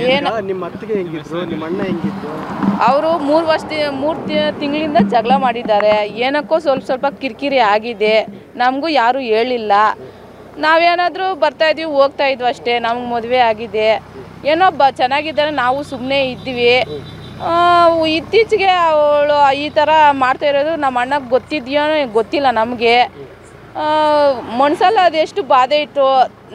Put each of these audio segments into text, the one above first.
ಏನು ನಿಮ್ಮ ಅತ್ತಿಗೆ ಹೆಂಗಿದ್ರು ನಿಮ್ಮ ಅಣ್ಣ ಹೆಂಗಿದ್ರು ಅವರು 3 ತಿಂಗಳಿಂದ ಜಗಳ ಮಾಡಿದ್ದಾರೆ ಏನಕ್ಕೋ ಸ್ವಲ್ಪ ಕಿರಿಕಿರಿ ಆಗಿದೆ ನಮಗೂ ಯಾರೂ ಹೇಳಿಲ್ಲ ನಾವೇನಾದರೂ ಬರ್ತಾ ಇದ್ವಿ ಹೋಗ್ತಾ ಇದ್ವಿ ಅಷ್ಟೇ ನಮಗೆ ಮದುವೆ ಆಗಿದೆ ಏನೋ ಚೆನ್ನಾಗಿದ್ದಾರೆ ನಾವು ಸುಮ್ಮನೆ ಇದ್ದೀವಿ ಇತ್ತೀಚೆಗೆ ಅವಳು ಈ ಥರ ಮಾಡ್ತಾ ಇರೋದು ನಮ್ಮ ಅಣ್ಣಗೆ ಗೊತ್ತಿದೆಯೋ ಗೊತ್ತಿಲ್ಲ ನಮಗೆ ಮನ್ಸಲ್ಲ ಅದೆಷ್ಟು ಬಾಧೆ ಇತ್ತು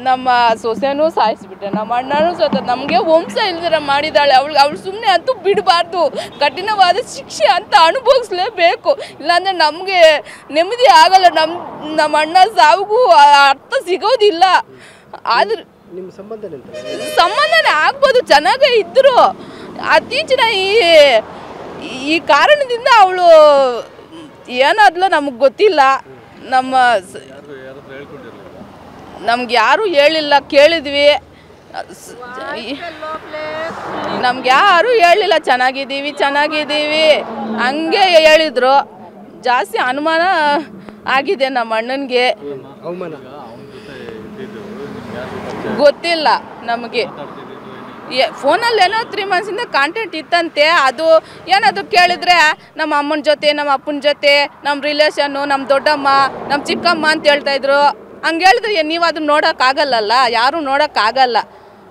ನಮ್ಮ ಸೊಸೆನೂ ಸಾಯಿಸಿಬಿಟ್ಟೆ ನಮ್ಮ ಅಣ್ಣನೂ ನಮಗೆ ವಂಶ ಇಲ್ದಿರ ಮಾಡಿದ್ದಾಳೆ ಅವಳು ಸುಮ್ಮನೆ ಅಂತೂ ಬಿಡಬಾರ್ದು ಕಠಿಣವಾದ ಶಿಕ್ಷೆ ಅಂತ ಅನುಭವಿಸ್ಲೇಬೇಕು ಇಲ್ಲಾಂದರೆ ನಮಗೆ ನೆಮ್ಮದಿ ಆಗಲ್ಲ ನಮ್ಮ ಅಣ್ಣ ಸಾವಿಗೂ ಅರ್ಥ ಸಿಗೋದಿಲ್ಲ ಆದ್ರೆ ನಿಮ್ಮ ಸಂಬಂಧನೇ ಆಗ್ಬೋದು ಚೆನ್ನಾಗೇ ಇದ್ದರು ಇತ್ತೀಚಿನ ಈ ಕಾರಣದಿಂದ ಅವಳು ಏನಾದ್ಲು ನಮಗೆ ಗೊತ್ತಿಲ್ಲ ನಮ್ಗೆ ಯಾರೂ ಹೇಳಿಲ್ಲ ಕೇಳಿದ್ವಿ ನಮ್ಗೆ ಯಾರೂ ಹೇಳಿಲ್ಲ ಚೆನ್ನಾಗಿದ್ದೀವಿ ಹಂಗೆ ಹೇಳಿದ್ರು ಜಾಸ್ತಿ ಅನುಮಾನ ಆಗಿದೆ ನಮ್ಮ ಅಣ್ಣನಿಗೆ ಗೊತ್ತಿಲ್ಲ ನಮಗೆ ಫೋನಲ್ಲಿ ಏನೋ 3 ಮಂತ್ಸಿಂದ ಕಾಂಟ್ಯಾಕ್ಟ್ ಇತ್ತಂತೆ ಅದು ಏನಾದರೂ ಕೇಳಿದ್ರೆ ನಮ್ಮ ಅಮ್ಮನ ಜೊತೆ ನಮ್ಮ ಅಪ್ಪನ ಜೊತೆ ನಮ್ಮ ರಿಲೇಷನ್ನು ನಮ್ಮ ದೊಡ್ಡಮ್ಮ ನಮ್ಮ ಚಿಕ್ಕಮ್ಮ ಅಂತ ಹೇಳ್ತಾಯಿದ್ರು ಹಂಗೆ ಹೇಳಿದ್ರೆ ನೀವು ಅದನ್ನ ನೋಡೋಕ್ಕಾಗಲ್ಲಲ್ಲ ಯಾರೂ ನೋಡೋಕ್ಕಾಗಲ್ಲ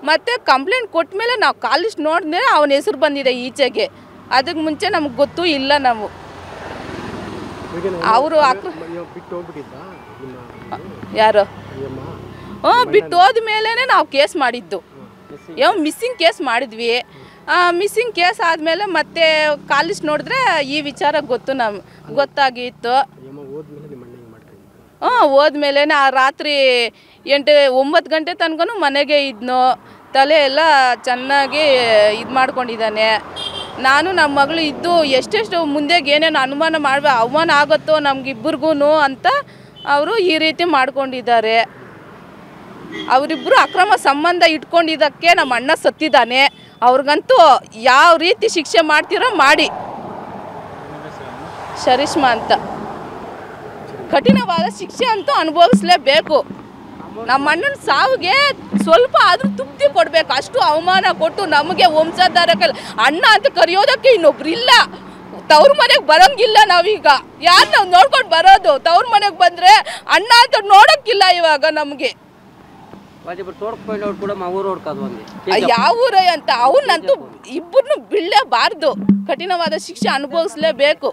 ಮತ್ತು ಕಂಪ್ಲೇಂಟ್ ಕೊಟ್ಟ ಮೇಲೆ ನಾವು ಕಾಲಿಸ್ಟ್ ನೋಡಿದ್ರೆ ಅವನ ಹೆಸರು ಬಂದಿದೆ ಈಚೆಗೆ ಅದಕ್ಕೆ ಮುಂಚೆ ನಮ್ಗೆ ಗೊತ್ತೂ ಇಲ್ಲ ನಾವು ಅವರು ಯಾರು ಬಿಟ್ಟು ಹೋದ ಮೇಲೇ ನಾವು ಕೇಸ್ ಮಾಡಿದ್ದು ಮಿಸ್ಸಿಂಗ್ ಕೇಸ್ ಮಾಡಿದ್ವಿ ಮಿಸ್ಸಿಂಗ್ ಕೇಸ್ ಆದಮೇಲೆ ಮತ್ತೆ ಕಾಲಿಸ್ಟ್ ನೋಡಿದ್ರೆ ಈ ವಿಚಾರ ಗೊತ್ತಾಗಿತ್ತು ಹೋದ್ಮೇಲೆ ರಾತ್ರಿ 8-9 ಗಂಟೆ ತನಕ ಮನೆಗೆ ಇದ್ನು ತಲೆ ಎಲ್ಲ ಚೆನ್ನಾಗಿ ಇದು ಮಾಡ್ಕೊಂಡಿದ್ದಾನೆ ನಾನು ನಮ್ಮ ಮಗಳು ಇದ್ದು ಎಷ್ಟೆಷ್ಟು ಮುಂದೆಗೆ ಏನೇನು ಅವಮಾನ ಆಗುತ್ತೋ ನಮಗಿಬ್ಬರಿಗೂ ಅಂತ ಅವರು ಈ ರೀತಿ ಮಾಡ್ಕೊಂಡಿದ್ದಾರೆ ಅವರಿಬ್ಬರು ಅಕ್ರಮ ಸಂಬಂಧ ಇಟ್ಕೊಂಡಿದ್ದಕ್ಕೆ ನಮ್ಮ ಅಣ್ಣ ಸತ್ತಿದ್ದಾನೆ ಅವ್ರಿಗಂತೂ ಯಾವ ರೀತಿ ಶಿಕ್ಷೆ ಮಾಡ್ತಿರೋ ಮಾಡಿ ಶರೀಷ್ಮಾ ಅಂತ ಕಠಿಣವಾದ ಶಿಕ್ಷೆ ಅಂತೂ ಅನುಭವಿಸ್ಲೇಬೇಕು ನಮ್ಮ ಅಣ್ಣನ ಸಾವಿಗೆ ಸ್ವಲ್ಪ ಆದರೂ ತೃಪ್ತಿ ಕೊಡಬೇಕು ಅಷ್ಟು ಅವಮಾನ ಕೊಟ್ಟು ನಮಗೆ ವಂಶಧಾರಕ್ಕೆ ಅಣ್ಣ ಅಂತ ಕರೆಯೋದಕ್ಕೆ ಇನ್ನೊಬ್ರು ಇಲ್ಲ ತವ್ರ ಮನೆಗೆ ಬರೋಂಗಿಲ್ಲ ನಾವೀಗ ಯಾರು ನಾವು ನೋಡ್ಕೊಂಡು ಬರೋದು ತವ್ರ ಮನೆಗೆ ಬಂದರೆ ಅಣ್ಣ ಅಂತ ನೋಡೋಕ್ಕಿಲ್ಲ ಇವಾಗ ನಮಗೆ ಯಾವ ಊರ ಅಂತ ಅವನ್ನಂತೂ ಇಬ್ಬರನ್ನು ಬಿಡಲೇಬಾರ್ದು ಕಠಿಣವಾದ ಶಿಕ್ಷೆ ಅನುಭವಿಸ್ಲೇಬೇಕು